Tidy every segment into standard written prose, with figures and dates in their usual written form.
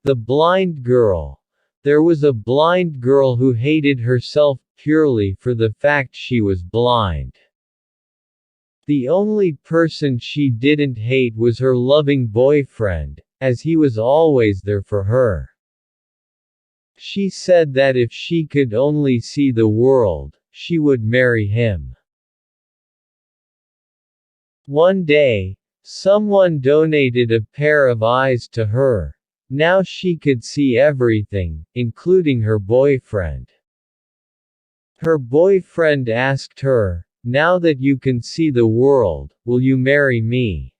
The blind girl. There was a blind girl who hated herself purely for the fact she was blind. The only person she didn't hate was her loving boyfriend, as he was always there for her. She said that if she could only see the world, she would marry him. One day, someone donated a pair of eyes to her. Now she could see everything, including her boyfriend. Her boyfriend asked her, "Now that you can see the world, will you marry me?"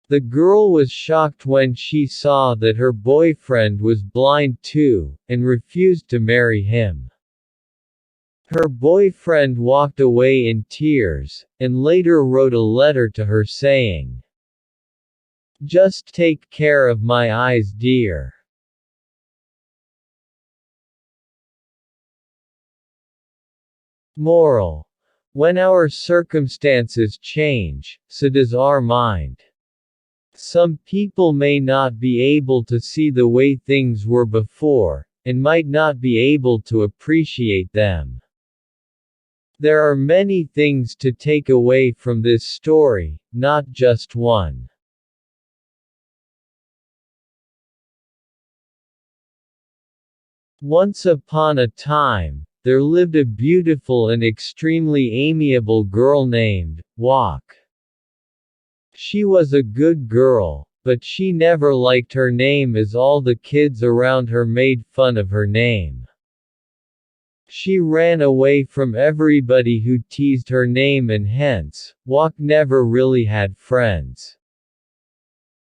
The girl was shocked when she saw that her boyfriend was blind too, and refused to marry him. Her boyfriend walked away in tears, and later wrote a letter to her saying, "Just take care of my eyes, dear." Moral: when our circumstances change, so does our mind. Some people may not be able to see the way things were before, and might not be able to appreciate them. There are many things to take away from this story, not just one. Once upon a time, there lived a beautiful and extremely amiable girl named Walk. She was a good girl, but she never liked her name as all the kids around her made fun of her name. She ran away from everybody who teased her name, and hence, Walk never really had friends.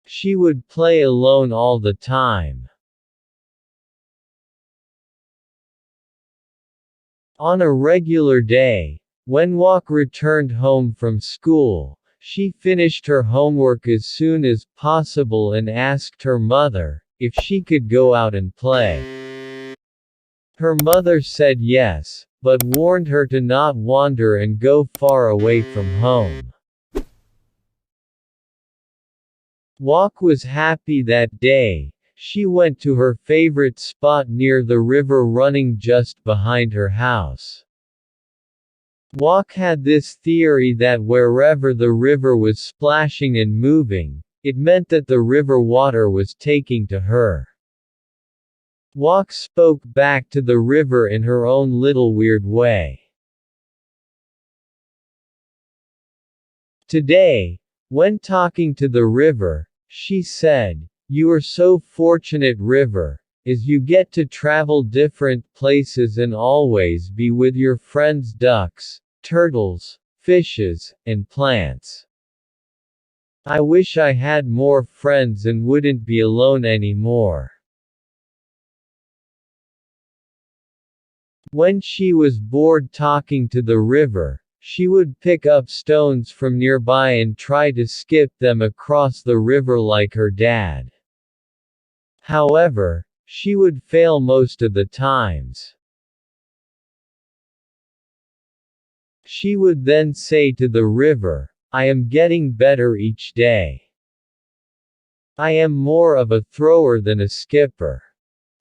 She would play alone all the time. On a regular day, when Walk returned home from school, she finished her homework as soon as possible and asked her mother if she could go out and play. Her mother said yes, but warned her to not wander and go far away from home. Walk was happy that day. She went to her favorite spot near the river running just behind her house. Walk had this theory that wherever the river was splashing and moving, it meant that the river water was taking to her. Walk spoke back to the river in her own little weird way. Today, when talking to the river, she said, "You are so fortunate, river, as you get to travel different places and always be with your friends ducks, turtles, fishes, and plants. I wish I had more friends and wouldn't be alone anymore." When she was bored talking to the river, she would pick up stones from nearby and try to skip them across the river like her dad. However, she would fail most of the times. She would then say to the river, "I am getting better each day. I am more of a thrower than a skipper."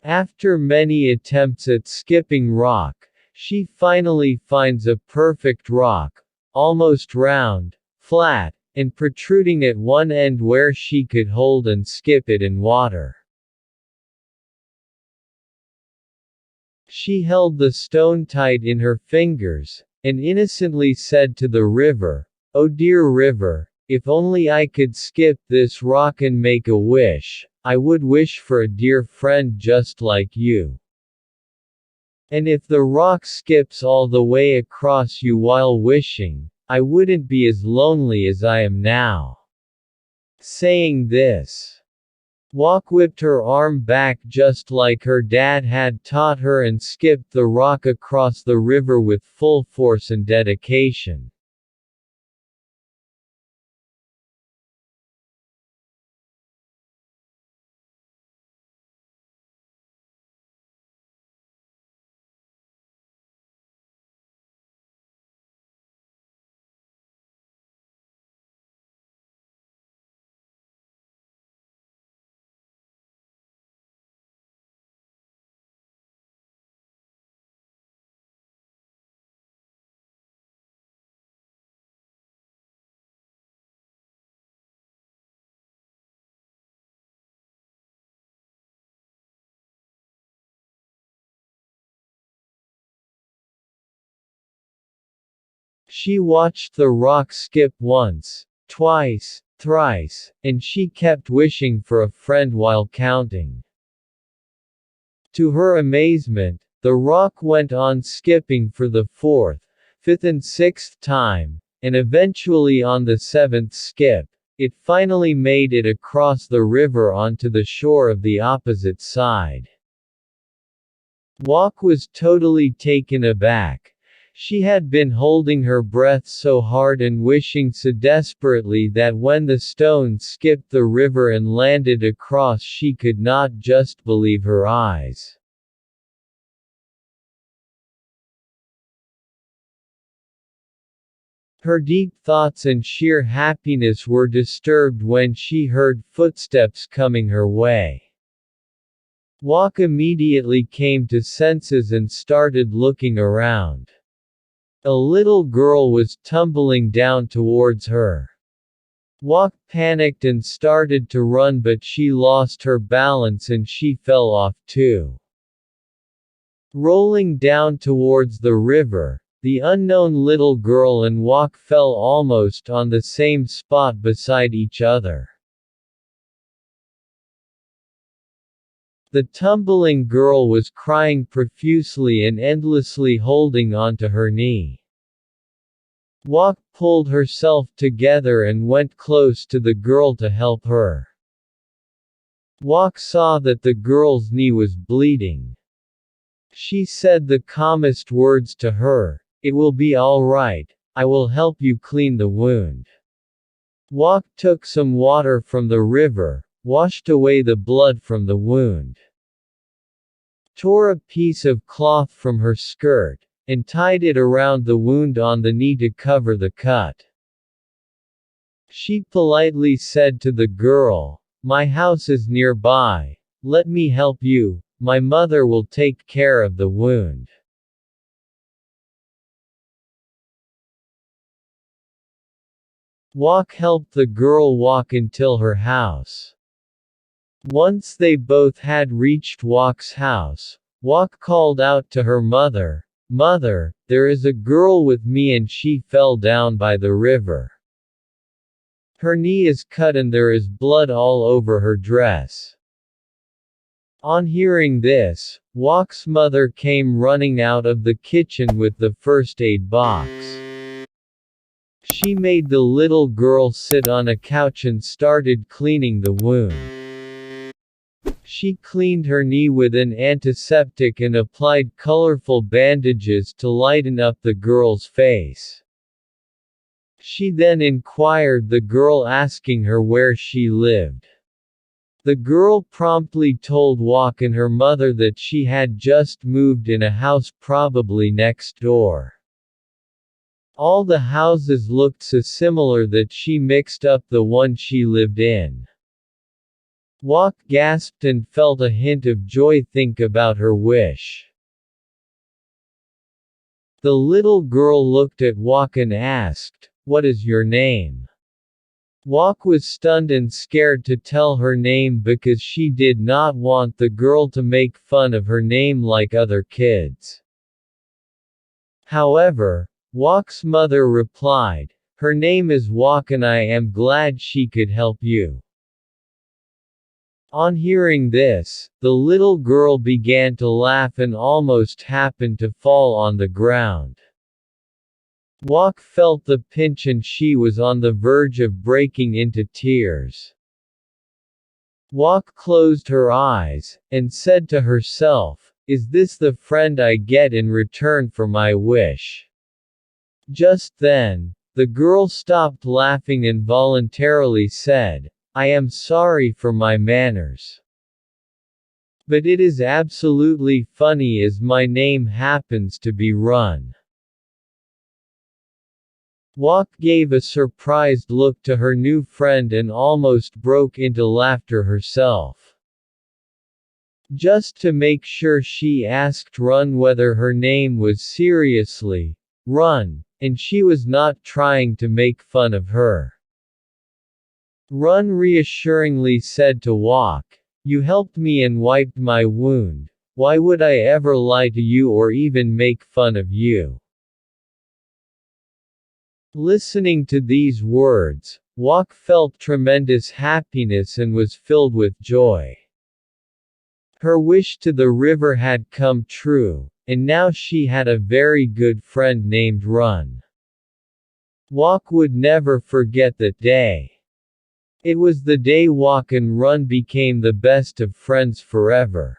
After many attempts at skipping rock, she finally finds a perfect rock, almost round, flat, and protruding at one end where she could hold and skip it in water. She held the stone tight in her fingers, and innocently said to the river, "Oh dear river, if only I could skip this rock and make a wish, I would wish for a dear friend just like you. And if the rock skips all the way across you while wishing, I wouldn't be as lonely as I am now." Saying this, Walk whipped her arm back just like her dad had taught her and skipped the rock across the river with full force and dedication. She watched the rock skip once, twice, thrice, and she kept wishing for a friend while counting. To her amazement, the rock went on skipping for the fourth, fifth and sixth time, and eventually on the seventh skip, it finally made it across the river onto the shore of the opposite side. Walk was totally taken aback. She had been holding her breath so hard and wishing so desperately that when the stone skipped the river and landed across, she could not just believe her eyes. Her deep thoughts and sheer happiness were disturbed when she heard footsteps coming her way. Walk immediately came to senses and started looking around. A little girl was tumbling down towards her. Walk panicked and started to run, but she lost her balance and she fell off too. Rolling down towards the river, the unknown little girl and Walk fell almost on the same spot beside each other. The tumbling girl was crying profusely and endlessly holding onto her knee. Walk pulled herself together and went close to the girl to help her. Walk saw that the girl's knee was bleeding. She said the calmest words to her, "It will be all right, I will help you clean the wound." Walk took some water from the river, washed away the blood from the wound, tore a piece of cloth from her skirt, and tied it around the wound on the knee to cover the cut. She politely said to the girl, "My house is nearby, let me help you, my mother will take care of the wound." Walk helped the girl walk until her house. Once they both had reached Walk's house, Walk called out to her mother, "Mother, there is a girl with me and she fell down by the river. Her knee is cut and there is blood all over her dress." On hearing this, Walk's mother came running out of the kitchen with the first aid box. She made the little girl sit on a couch and started cleaning the wound. She cleaned her knee with an antiseptic and applied colorful bandages to lighten up the girl's face. She then inquired the girl, asking her where she lived. The girl promptly told Walk and her mother that she had just moved in a house probably next door. All the houses looked so similar that she mixed up the one she lived in. Walk gasped and felt a hint of joy think about her wish. The little girl looked at Walk and asked, "What is your name?" Walk was stunned and scared to tell her name because she did not want the girl to make fun of her name like other kids. However, Walk's mother replied, "Her name is Walk and I am glad she could help you." On hearing this, the little girl began to laugh and almost happened to fall on the ground. Walk felt the pinch and she was on the verge of breaking into tears. Walk closed her eyes, and said to herself, "Is this the friend I get in return for my wish?" Just then, the girl stopped laughing and voluntarily said, "I am sorry for my manners. But it is absolutely funny as my name happens to be Run." Walk gave a surprised look to her new friend and almost broke into laughter herself. Just to make sure, she asked Run whether her name was seriously Run, and she was not trying to make fun of her. Run reassuringly said to Walk, "You helped me and wiped my wound, why would I ever lie to you or even make fun of you?" Listening to these words, Walk felt tremendous happiness and was filled with joy. Her wish to the river had come true, and now she had a very good friend named Run. Walk would never forget that day. It was the day Walk and Run became the best of friends forever.